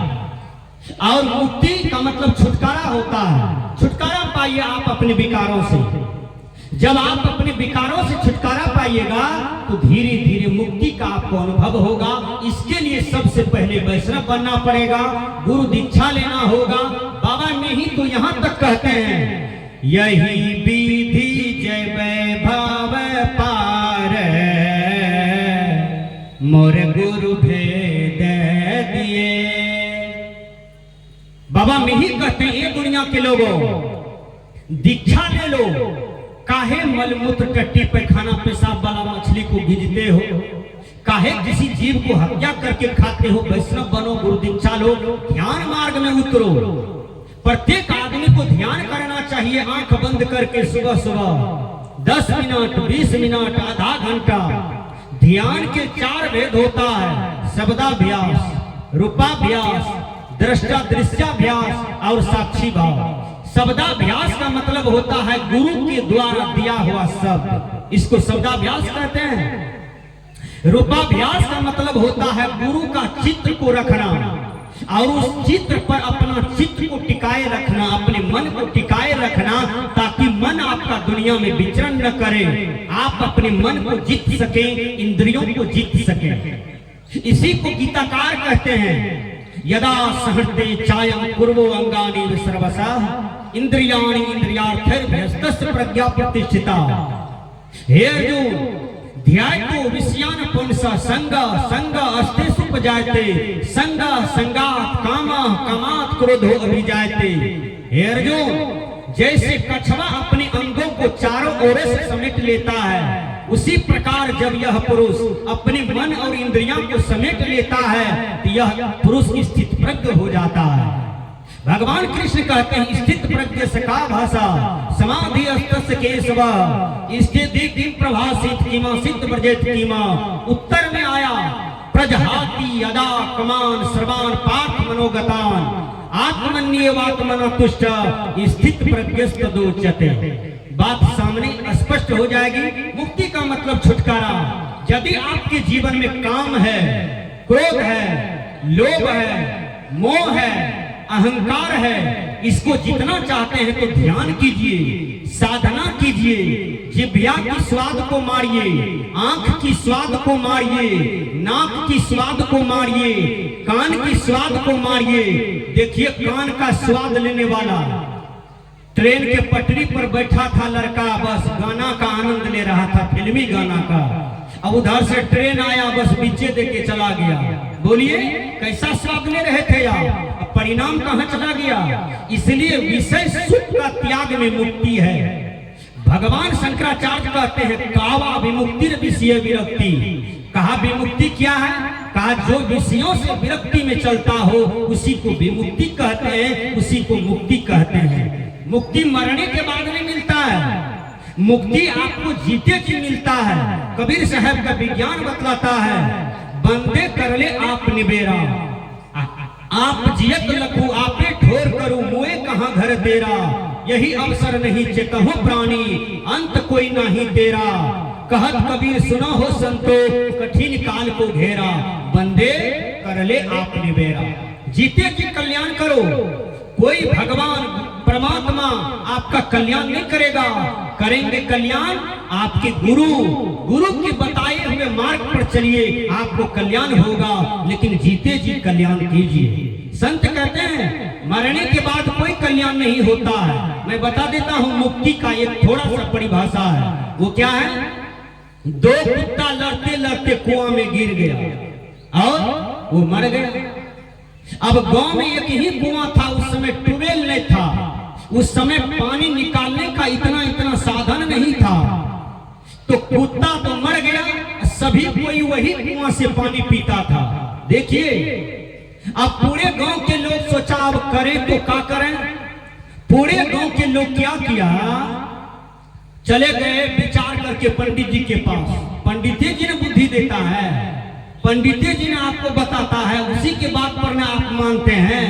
और मुक्ति का मतलब छुटकारा होता है। छुटकारा पाइए आप अपने विकारों से। जब आप अपने विकारों से छुटकारा पाइएगा तो धीरे धीरे मुक्ति का आपको अनुभव होगा। इसके लिए सबसे पहले वैष्णव बनना पड़ेगा, गुरु दीक्षा लेना होगा। बाबा में ही तो यहाँ तक कहते हैं यही विधि जय वैभव पार मोर गुरु भेद दिए। बाबा में ही कहते हैं ये दुनिया के लोगों दीक्षा ले लो। काहे मलमूत्र टट्टी पैखाना पेशाब वाला मछली को भिजते हो? काहे किसी जीव को हत्या करके खाते हो? वैष्णव बनो, गुरु दीक्षा लो, ध्यान मार्ग में उतरो। प्रत्येक आदमी को ध्यान करना चाहिए आंख बंद करके सुबह सुबह 10 मिनट 20 मिनट आधा घंटा। ध्यान के 4 भेद होता है, शब्दाभ्यास, रूपाभ्यास, दृष्टा दृश्याभ्यास और साक्षी भाव। शब्दाभ्यास का मतलब होता है गुरु के द्वारा दिया हुआ शब्द, इसको शब्दाभ्यास कहते हैं। रूपाभ्यास का मतलब होता है गुरु का चित्र को रखना और उस चित्र पर अपना चित्र को टिकाए रखना, अपने मन को टिकाए रखना, ताकि मन आपका दुनिया में विचरण न करे। आप अपने मन को जीत सके, इंद्रियों को जीत सके। इसी को गीताकार कहते हैं यदा सहते चायं पूर्वो अंगानि सर्वशः इंद्रियाणि इंद्रियार्थैर्भ्यस्तस्य प्रज्ञा प्रतिष्ठिता। हे अर्जुन ध्यायतो विषयान पुंसा संग संग अस्तेषु उपजायते संग संगात कामः कामात् क्रोधो अभिजायते। हे अर्जुन जैसे कछुआ अपने अंगों को चारों ओर से समेट लेता है, उसी प्रकार जब यह पुरुष अपने मन और इंद्रियों को समेट लेता है तो यह पुरुष स्थित प्रज्ञ हो जाता है। भगवान कृष्ण कहते हैं स्थित प्रज्ञ सका भाषा समाधि अस्तस्य केशव स्थिति किम प्रभासित किमा सिद्ध ब्रजेत किमा। उत्तर में आया प्रजहाति यदा कमान सर्वान पार्थ मनोगतान आत्मन्येवात्मना तुष्ट स्थित प्रज्ञस्तदोच्यते। बात सामने स्पष्ट हो जाएगी। मुक्ति का मतलब छुटकारा। यदि आपके जीवन में काम है, क्रोध है, लोभ है, मोह है, अहंकार है, इसको जितना चाहते हैं तो ध्यान कीजिए, साधना कीजिए। जिह्वा की स्वाद को मारिए, आंख की स्वाद को मारिए, नाक की स्वाद को मारिए, कान की स्वाद को मारिए। देखिए कान का स्वाद लेने वाला ट्रेन के पटरी पर बैठा था लड़का, बस गाना का आनंद ले रहा था, फिल्मी गाना का। अब उधर से ट्रेन आया, बस पीछे देके चला गया। बोलिए कैसा स्वाद ले रहे थे आप, अब परिणाम कहां चला गया। इसलिए विषय सुख का त्याग में मुक्ति है। भगवान शंकराचार्य कहते हैं कावा विमुक्ति विषय विरक्ति। कहा विमुक्ति क्या है? कहा जो विषयों से विरक्ति में चलता हो उसी को विमुक्ति कहते हैं, उसी को मुक्ति कहते हैं। मुक्ति मरने के बाद नहीं मिलता है, मुक्ति आपको जीते जी मिलता है। कबीर साहब का विज्ञान बतलाता है बंदे कर ले आप निबेरा, आप जियत लखू आपे ठोर करूं मुए कहां घर तेरा। यही अवसर नहीं चेतहु प्राणी अंत कोई नहीं तेरा। कहत कबीर सुना हो संतो कठिन काल को घेरा। बंदे कर ले आप निबेरा, जीते जी कल्याण करो। कोई भगवान परमात्मा आपका कल्याण नहीं करेगा, करेंगे कल्याण आपके गुरु के बताए हुए मार्ग पर चलिए, आपको कल्याण होगा। लेकिन जीते जी कल्याण कीजिए। संत कहते हैं मरने के बाद कोई कल्याण नहीं होता है। मैं बता देता हूं मुक्ति का एक थोड़ा सा परिभाषा है। वो क्या है? दो कुत्ता लड़ते लड़ते कुआं में गिर गया और वो मर गया। अब गांव में एक ही कुआं था, उस समय ट्यूबवेल नहीं था, उस समय पानी निकालने का इतना साधन नहीं था। तो कुत्ता तो मर गया, सभी कोई वही कुआं से पानी पीता था। देखिए अब पूरे गांव के लोग सोचा अब करें तो क्या करें। पूरे गांव के लोग क्या किया, चले गए विचार करके पंडित जी के पास। पंडित जी ने बुद्धि देता है, पंडित जी ने आपको बताता है, उसी के बात पर ना आप मानते हैं?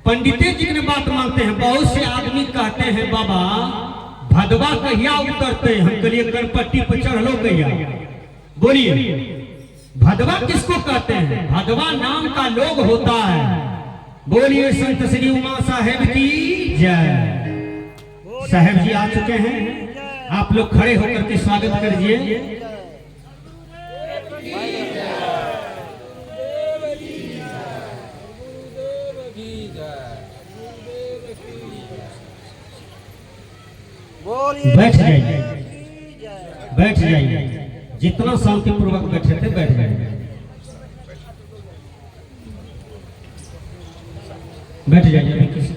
पंडित जी ने बात मानते हैं। बहुत से आदमी कहते हैं बाबा भदवा कहिया उतरते, हम कहलिए गणपट्टी पर चढ़ लो कहिया। बोलिए भदवा किसको कहते हैं? भदवा नाम का लोग होता है। बोलिए संत श्री उमा साहेब की जय। साहेब जी आ चुके हैं, आप लोग खड़े होकर के स्वागत करिए। बैठ जाइए, बैठ जाइए, जितना शांति पूर्वक बैठे थे बैठ जाइए, बैठ जाइए।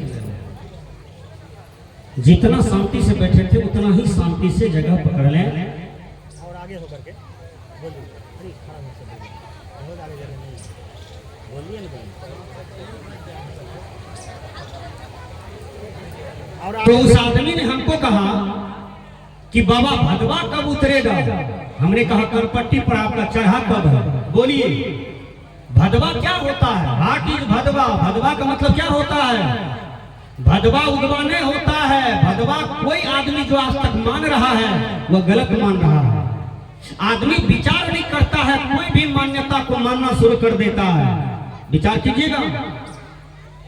जितना शांति से बैठे थे उतना ही शांति से जगह पकड़ लें और आगे होकर के तो उस आदमी ने हमको कहा कि बाबा भदवा कब उतरेगा? हमने कहा करपट्टी पर आपका चढ़ा कब है? बोलिए भदवा क्या होता है? What is भदवा? भदवा का मतलब क्या होता है? भदवा उदवा नहीं होता है। भदवा कोई आदमी जो आज तक मान रहा है वह गलत मान रहा है। आदमी विचार नहीं करता है, कोई भी मान्यता को मानना शुरू कर देता है। विचार कीजिएगा,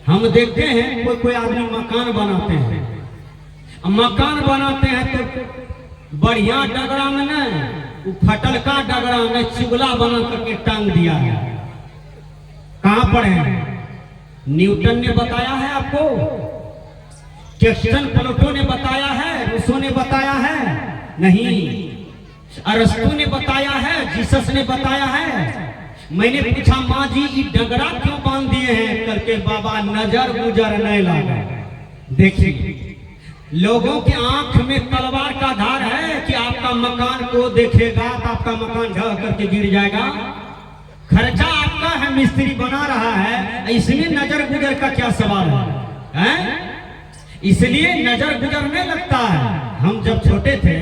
हम देखते हैं कोई आदमी मकान बनाते हैं, मकान बनाते हैं तो बढ़िया डगरा में नहीं, फटल का डगरा में चुगला बना करके टांग दिया है। कहां पर है? न्यूटन ने बताया है आपको, क्रिश्चियन प्लेटो ने बताया है, रूसो ने बताया है? नहीं, अरस्तु ने बताया है, जीसस ने बताया है। मैंने पूछा माँ जी ये डगरा क्यों बांध दिए हैं करके, बाबा नजर गुजर नहीं लगा। देखिए लोगों के आंख में तलवार का धार है कि आपका मकान को देखेगा तो आपका मकान ढह करके गिर जाएगा। खर्चा आपका है, मिस्त्री बना रहा है, इसमें नजर गुजर का क्या सवाल है? इसलिए नजर गुजरने लगता है। हम जब छोटे थे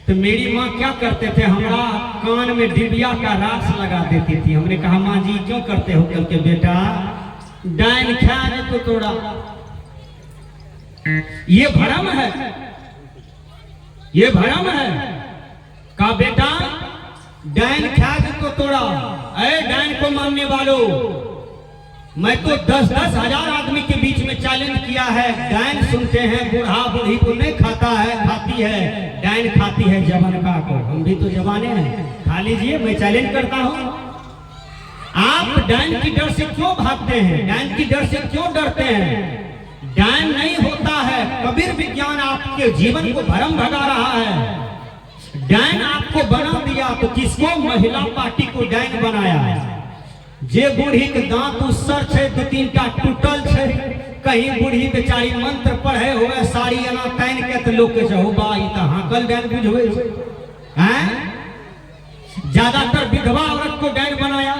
तो मेरी माँ क्या करते थे, हमारा कान में डिबिया का रास लगा देती थी। हमने कहा माँ जी क्यों करते हो? करके बेटा डायन खा तो तोड़ा, ये भरम है, ये भरम है। का बेटा डायन खा तो तोड़ा। अरे डायन को मानने वालों, मैं तो 10-10 हजार आदमी के बीच में चैलेंज किया है। डायन सुनते हैं बूढ़ा बूढ़ी को नहीं खाता है, खाती है डायन, खाती है जवानका को। हम भी तो जवाने हैं, खा लीजिए, मैं चैलेंज करता हूं। आप डायन की डर से क्यों भागते हैं? डायन की डर से क्यों डरते हैं? डायन नहीं होता है, कबीर विज्ञान आपके जीवन को भरम भगा रहा है। डायन आपको बना दिया तो किसको? महिला पार्टी को डायन बनाया है। जे बूढ़ी के दांत उसर छे, 2-3 टा टूटल छे, कहीं बूढ़ी बेचारी मंत्र पढ़े हुए साड़ी अना तैन के तो लोग के चाहो बा ई त हाकल डैन बुझवे हैं। ज्यादातर विधवा औरत को डैन बनाया,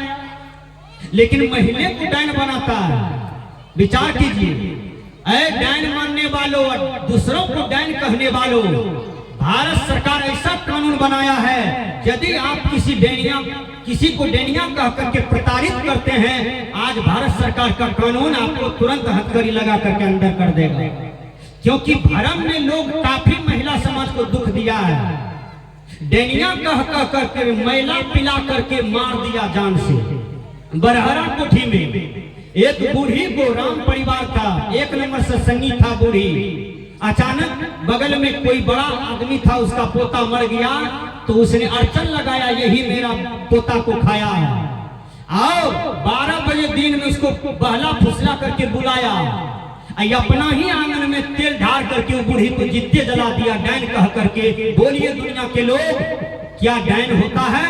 लेकिन महिला को डैन बनाता है। विचार कीजिए, ऐ डैन मानने वालों और दूसरों को डैन कहने वालों, भारत सरकार ऐसा कानून बनाया है, यदि आप किसी को डेनिया कह करके प्रताड़ित करते हैं, आज भारत सरकार का कानून आपको तुरंत हथकड़ी लगा करके अंदर कर देगा। क्योंकि भरम में लोग काफी महिला समाज को दुख दिया है। डेनिया कह करके मैला पिला करके मार दिया जान से। बरहरा कोठी में एक बूढ़ी को राम परिवार का 1 नंबर से संगी था बूढ़ी। अचानक बगल में कोई बड़ा आदमी था, उसका पोता मर गया तो उसने अड़चन लगाया, यही मेरा पोता को खाया है। आओ 12 बजे दिन में उसको बहला फुसला करके बुलाया, अपना ही आंगन में तेल ढार करके वो बूढ़ी को जिद्दे जला दिया डैन कह करके। बोलिए दुनिया के लोग, क्या डैन होता है?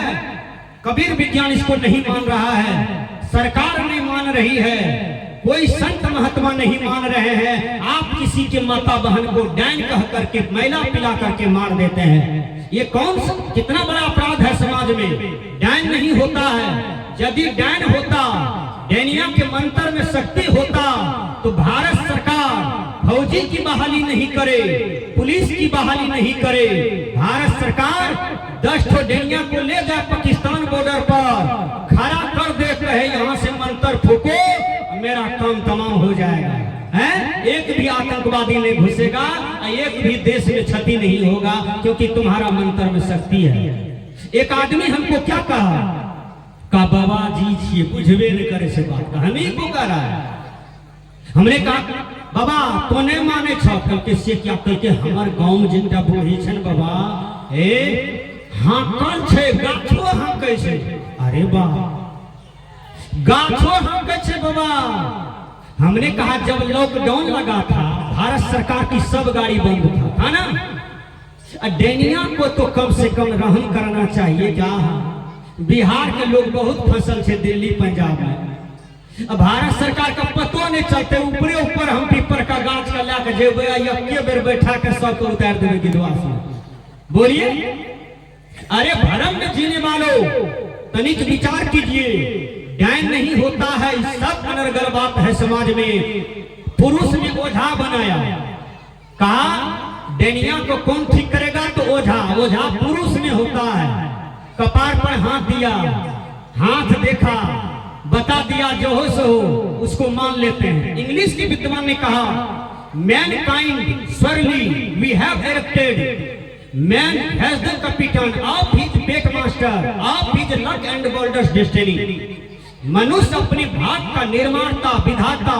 कबीर विज्ञान इसको नहीं मान रहा है, सरकार नहीं मान रही है, कोई संत महात्मा नहीं मान रहे हैं। आप किसी के माता बहन को डैन कह करके मैला पिला करके मार देते हैं। ये कौन सा कितना बड़ा अपराध है समाज में। डैन नहीं होता है। यदि डैन होता, डैनिया के मंत्र में शक्ति होता, तो भारत सरकार फौजी की बहाली नहीं करे, पुलिस की बहाली नहीं करे। भारत सरकार 10 ठो डैनिया को ले जाए पाकिस्तान बॉर्डर पर, खड़ा कर दे, कहे यहाँ से मंत्र फूको, मेरा काम तमाम हो जाएगा। हैं? एक भी आतंकवादी नहीं घुसेगा, एक भी देश में क्षति नहीं होगा, क्योंकि तुम्हारा मंत्र में शक्ति है। एक आदमी हमको क्या कहा, बाबा जी छे बुझबे न करे से बात का, हम ही को कह रहा है। हमने कहा बाबा तो नहीं माने छो, कल से क्या करके हमार गांव में जिनका बूढ़ी छन बाबा हाँ कल छे गाछो हम कैसे, अरे बा गाछो हम कैसे बाबा। हमने कहा जब लॉकडाउन लगा था, भारत सरकार की सब गाड़ी बंद था ना। डेनिया को तो कम से कम रहम करना चाहिए। क्या बिहार के लोग बहुत फसल से दिल्ली पंजाब में, भारत सरकार का पतो नहीं चलते। ऊपरे ऊपर हम पीपर का गाछ का लाके जेबे एक बेर बैठा के सब को उतार देवे गिदवास में। बोलिए, अरे भरम में जीने वालों तनिक विचार कीजिए। डैन नहीं होता है, सब अनर्गल बात है समाज में। पुरुष ने ओझा बनाया, कहा डेनिया को कौन ठीक करेगा, तो ओझा। ओझा पुरुष में होता है। कपार पर हाथ दिया, हाथ देखा, बता दिया जो हो सो हो, उसको मान लेते हैं। इंग्लिश के विद्वान ने कहा mankind surely we have erected Man has the captain of his backmaster of his luck and Goldust destiny. मनुष्य अपने भाग का निर्माता, विधाता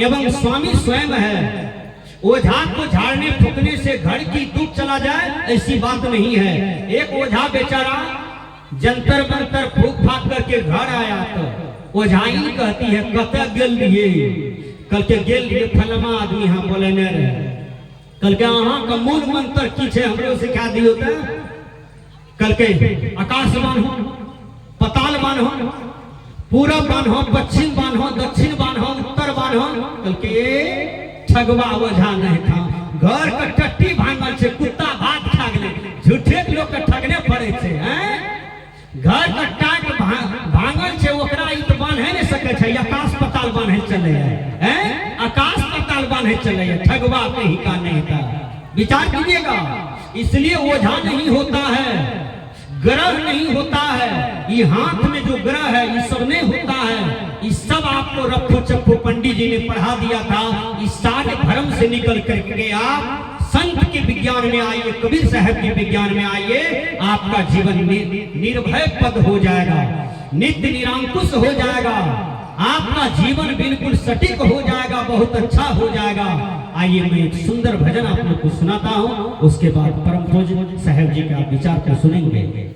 एवं स्वामी स्वयं है। ओझा को झाड़ने फूकने से घर की दुख चला जाए, ऐसी बात नहीं है। एक ओझा बेचारा जंतर मंतर फूक फाक करके घर आया तो ओझाई कहती है कत गेल लिए, कल के गेल लिए फलमा आदमी हाँ बोले न रहे। कल के अहाँ का मूल मंत्र की छे हमरो सिखा दियो त। कल के आकाश बान्हो, पताल बान्हो, पूरब बान्हो, पश्चिम बान्हो, दक्षिण बान्हो, उत्तर बान्हो। कल के ठगवा ओझा नहीं था। घर का टट्टी भांगल छे, कुत्ता भात खा गेले, झूठे लोग के ठगने पड़े छे। घर का टाट भांगल छे, ओकरा इत बांधे नहीं सके छे, आकाश पताल बांधे चले हैं। आकाश पताल बांधे चले हैं, ठगवा कहीं का नहीं था। विचार कीजिएगा। इसलिए ओझा नहीं होता है, ग्रह नहीं होता है। ये हाथ में जो ग्रह है ये सब नहीं होता है। इस सब आपको रफ्फू चप्पू पंडित जी ने पढ़ा दिया था। इस सारे भ्रम से निकल करके आप संत के विज्ञान में आइए, कबीर साहब के विज्ञान में आइए। आपका जीवन निर्भय पद हो जाएगा, नित्य निरंकुश हो जाएगा, आपका जीवन बिल्कुल सटीक हो जाएगा, बहुत अच्छा हो जाएगा। आइए मैं एक सुंदर भजन आप लोग को सुनाता हूँ, उसके बाद परम पूज्य साहब जी का विचार को सुनेंगे।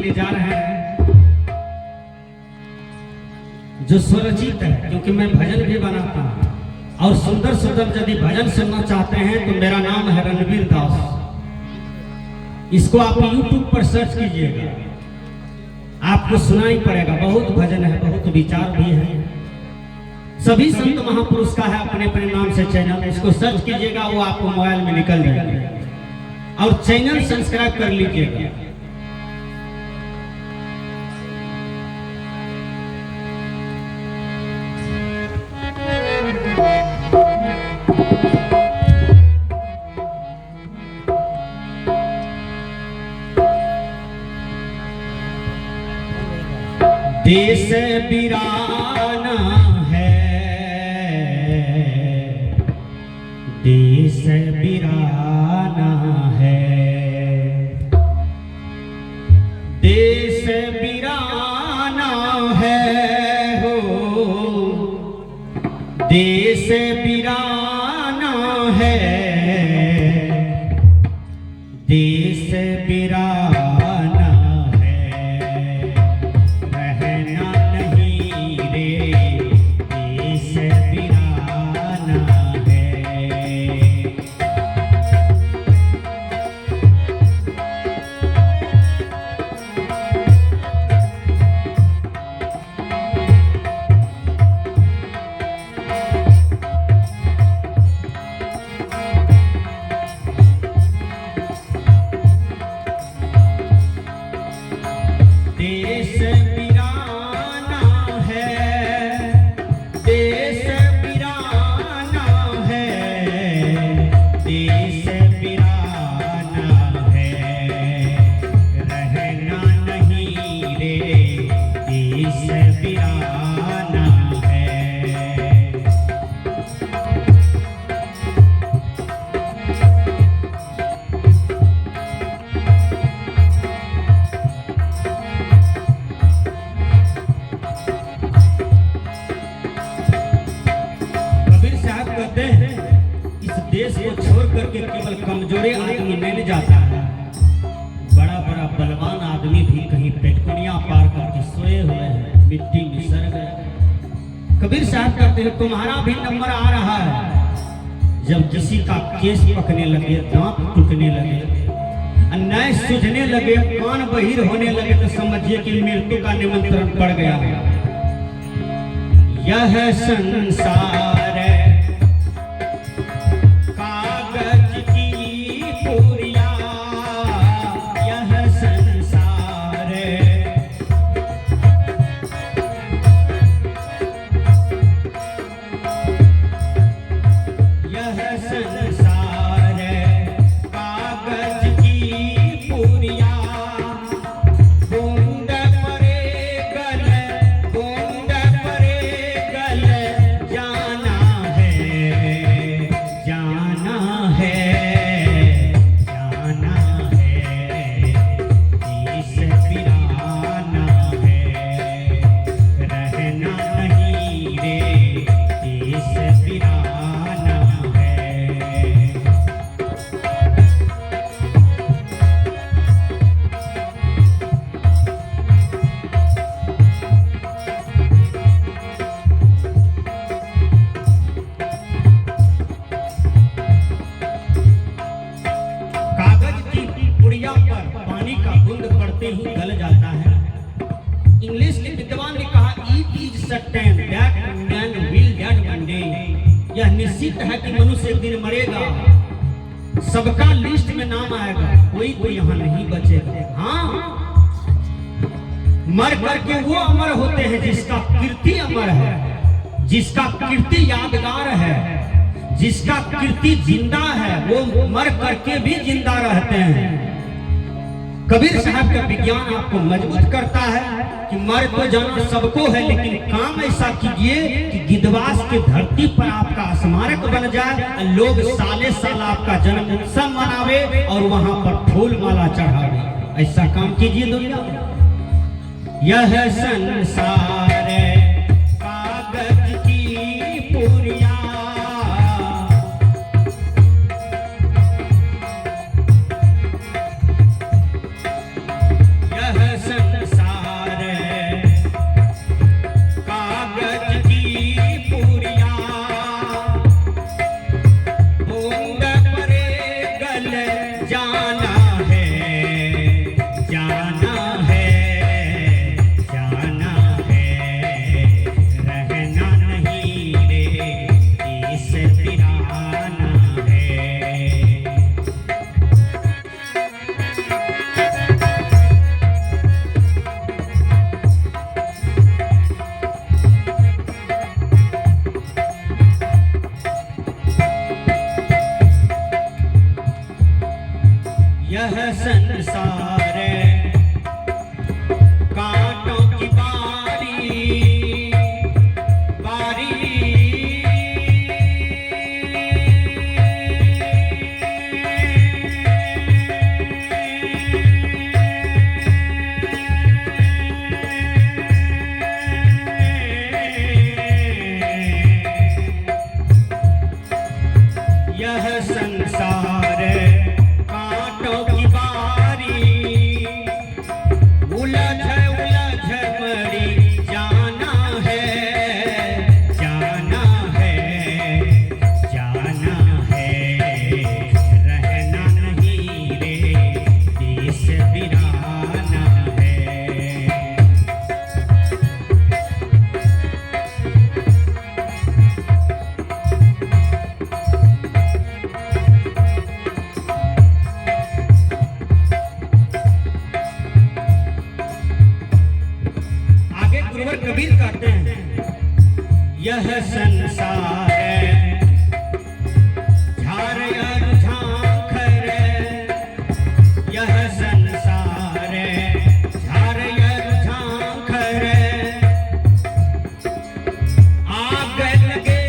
लेके जा रहे हैं जो स्वरचित है, क्योंकि मैं भजन भी बनाता हूं और सुंदर सुंदर यदि भजन सुनना चाहते हैं तो मेरा नाम है रणवीर दास। इसको आप YouTube पर सर्च कीजिएगा, आपको सुनाई पड़ेगा। बहुत भजन है, बहुत विचार भी है। सभी संत महापुरुष का है अपने अपने नाम से चैनल, इसको सर्च कीजिएगा, वो आपको मोबाइल में निकल जाएगा। और चैनल सब्सक्राइब कर लीजिएगा। देश वीराना है, देश वीराना है, देश वीराना है हो, देश वीराना है, देश वीराना देश को छोड़ करके केवल कमजोरे आदमी नहीं जाता है, बड़ा बड़ा बलवान आदमी भी कहीं पेटकुनिया पार करके सोए हुए हैं, मिट्टी में सड़ गए। कबीर साहब कहते हैं तुम्हारा भी नंबर आ रहा है। जब किसी का केस पकने लगे, दांत टूटने लगे, अन्याय सूझने लगे, कान बहिर होने लगे, तो समझिए कि मृत्यु का निमंत्रण पड़ गया। यह संसार ही गल जाता है। इंग्लिश के विद्वान ने कहा it is certain that man will dead one day, यह निश्चित है कि मनुष्य एक दिन मरेगा, सबका लिस्ट में नाम आएगा, कोई तो यहाँ नहीं बचेगा। हाँ, मर करके वो अमर होते हैं जिसका कीर्ति अमर है, जिसका कीर्ति यादगार है, जिसका कीर्ति जिंदा है, वो मर करके भी जिंदा रहते हैं। कबीर साहब का विज्ञान आपको मजबूत करता है कि मर तो जाना सबको है, लेकिन काम ऐसा कीजिए कि गिद्धवास की धरती पर आपका स्मारक बन जाए, लोग साले साल आपका जन्म उत्सव मनावे और वहां पर फूल माला चढ़ावे। ऐसा काम कीजिए दुनिया में। यह संसार कागज की पुरिया, यह संसार झार और झांखर, यह संसार झार और झांखर, आग लगे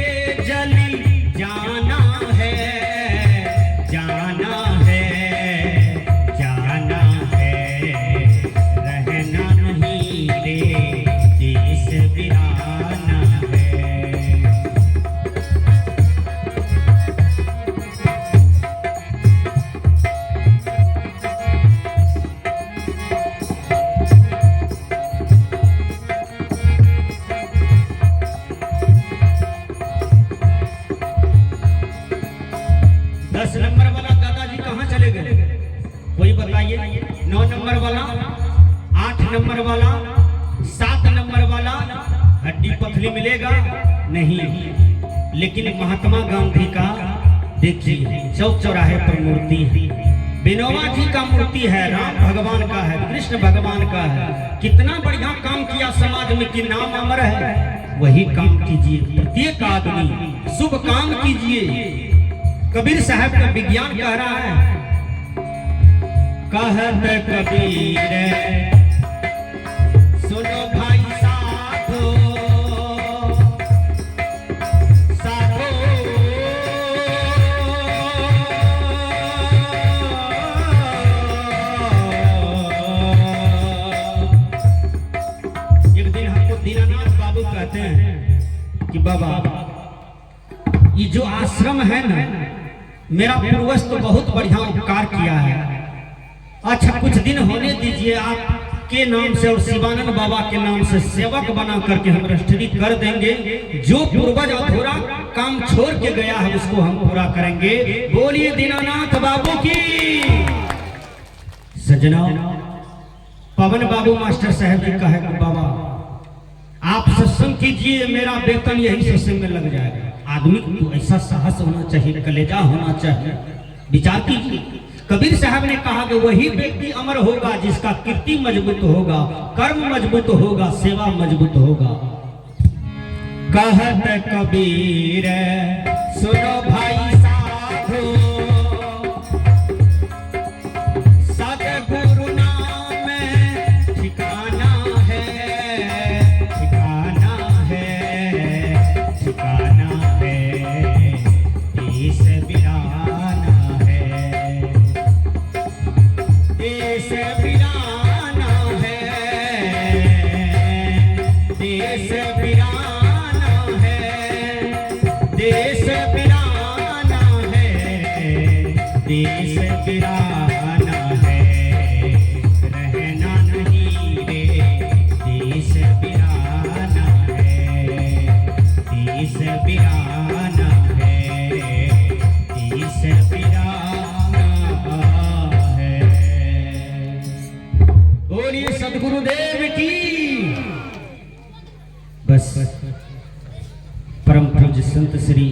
जली जाना है, जाना है, जाना है, रहना नहीं रे देश वीराना है। 10 नंबर वाला दादाजी कहाँ चले गए? कोई बताइए। 9 नंबर वाला, 8 नंबर वाला, 7 नंबर वाला, हड्डी पथली मिलेगा नहीं। लेकिन महात्मा गांधी का देखिए चौक चौराहे पर मूर्ति है, विनोबा जी का मूर्ति है, राम भगवान का है, कृष्ण भगवान का है। कितना बढ़िया काम किया समाज में कि नाम अमर है। वही काम कीजिए, प्रत्येक आदमी शुभ काम कीजिए। कबीर साहब का विज्ञान कह रहा है, कहत कबीर सुनो भाई साधो, साधो एक दिन हमको दीनानाथ बाबू कहते हैं कि बाबा ये जो आश्रम है ना, मेरा पूर्वज तो बहुत बढ़िया उपकार किया है। अच्छा कुछ दिन होने दीजिए, आपके नाम से और शिवानंद बाबा के नाम से सेवक बना करके हम रजिस्ट्री कर देंगे। जो पूर्वज अधूरा काम छोड़ के गया है उसको हम पूरा करेंगे। बोलिए दीनानाथ बाबू की। सजना पवन बाबू मास्टर साहब जी कहे बाबा आप सत्संग कीजिए, मेरा वेतन यही सत्संग में लग जाएगा। आदमी को ऐसा साहस होना चाहिए, कलेजा होना चाहिए। विचार कीजिए, कबीर साहब ने कहा कि वही व्यक्ति अमर होगा जिसका कीर्ति मजबूत होगा, कर्म मजबूत होगा, सेवा मजबूत होगा। कहत कबीर सुनो भाई साधो, सतगुरु नाम ठिकाना है, ठिकाना है, ठिकाना है, देश वीराना है, देश वीराना है, देश वीराना है, देश वीराना है, देश वीराना है, रहना नहीं रे देश वीराना है, देश वीराना है, देश वीराना है। बोलिए सद्गुरुदेव की। बस परम पूज्य संत श्री